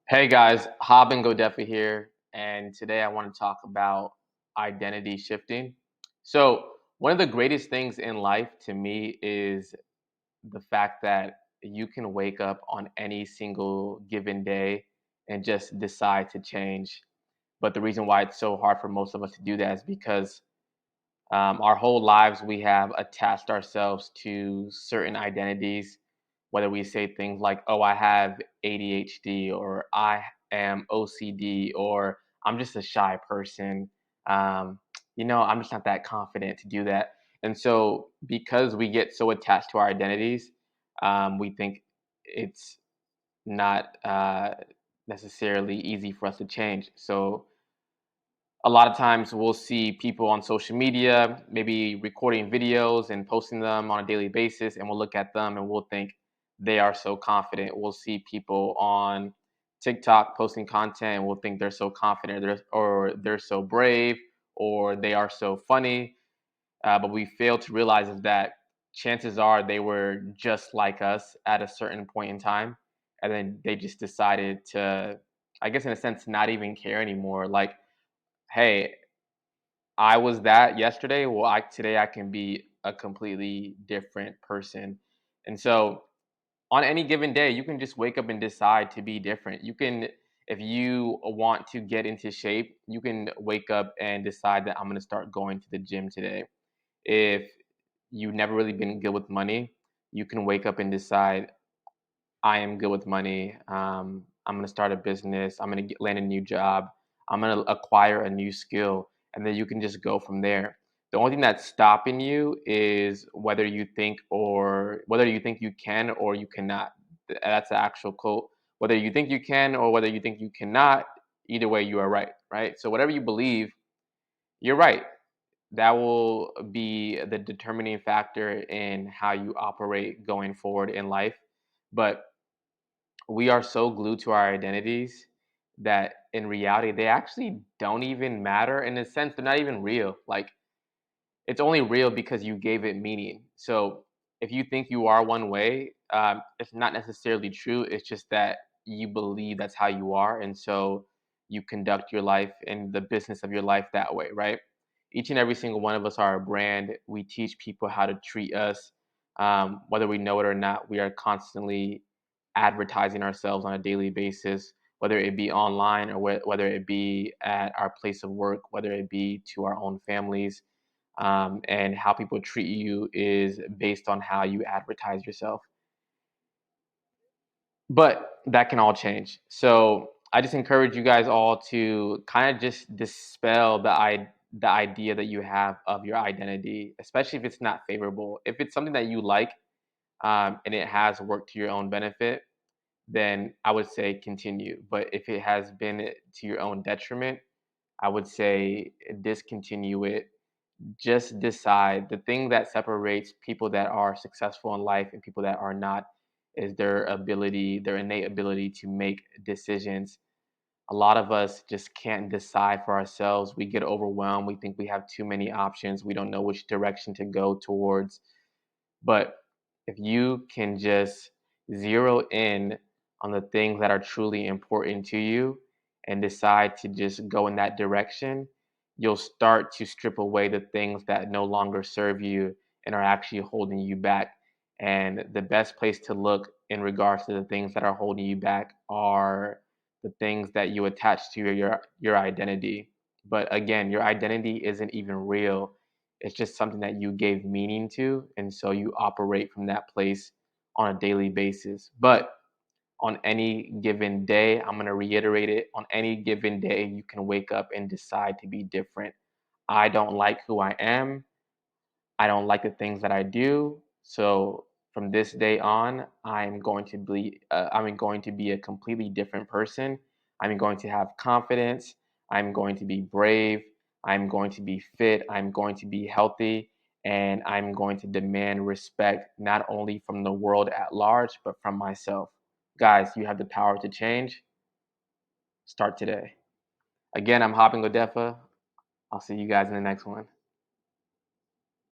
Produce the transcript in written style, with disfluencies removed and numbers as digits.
Hey guys, Haben Godefa here, and today I want to talk about identity shifting. So, one of the greatest things in life to me is the fact that you can wake up on any single given day and just decide to change. But the reason why it's so hard for most of us to do that is because our whole lives we have attached ourselves to certain identities, whether we say things like, oh, I have ADHD, or I am OCD, or I'm just a shy person. Um, I'm just not that confident to do that. And so, because we get so attached to our identities, we think it's not necessarily easy for us to change. So, a lot of times we'll see people on social media maybe recording videos and posting them on a daily basis, and we'll look at them and we'll think they are so confident. We'll see people on TikTok posting content and we'll think they're so confident, or they're so brave, or they are so funny. But we fail to realize is that chances are they were just like us at a certain point in time, and then they just decided to, I guess in a sense, not even care anymore. Like, hey, I was that yesterday. Well, today I can be a completely different person. And so on any given day, you can just wake up and decide to be different. You can, if you want to get into shape, you can wake up and decide that I'm going to start going to the gym today. If you've never really been good with money, you can wake up and decide I am good with money. I'm going to start a business. I'm going to land a new job. I'm going to acquire a new skill. And then you can just go from there. The only thing that's stopping you is whether you think you can or you cannot. That's the actual quote. Whether you think you can or whether you think you cannot, either way, you are right. Right. So whatever you believe, you're right. That will be the determining factor in how you operate going forward in life. But we are so glued to our identities that in reality they actually don't even matter. In a sense, they're not even real. Like, it's only real because you gave it meaning. So if you think you are one way, it's not necessarily true. It's just that you believe that's how you are, and so you conduct your life and the business of your life that way, right? Each and every single one of us are a brand. We teach people how to treat us. Whether we know it or not, we are constantly advertising ourselves on a daily basis, whether it be online or whether it be at our place of work, whether it be to our own families. And how people treat you is based on how you advertise yourself. But that can all change. So I just encourage you guys all to kind of just dispel the idea that you have of your identity, especially if it's not favorable. If it's something that you like, and it has worked to your own benefit, then I would say continue. But if it has been to your own detriment, I would say discontinue it. Just decide. The thing that separates people that are successful in life and people that are not is their innate ability to make decisions. A lot of us just can't decide for ourselves. We get overwhelmed. We think we have too many options. We don't know which direction to go towards. But if you can just zero in on the things that are truly important to you and decide to just go in that direction, you'll start to strip away the things that no longer serve you and are actually holding you back. And the best place to look in regards to the things that are holding you back are the things that you attach to your identity. But again, your identity isn't even real. It's just something that you gave meaning to, and so you operate from that place on a daily basis. But on any given day, I'm going to reiterate it, on any given day, you can wake up and decide to be different. I don't like who I am. I don't like the things that I do. So from this day on, I'm going to be a completely different person. I'm going to have confidence. I'm going to be brave. I'm going to be fit. I'm going to be healthy. And I'm going to demand respect, not only from the world at large, but from myself. Guys, you have the power to change. Start today. Again, I'm Hopping Godefa. I'll see you guys in the next one.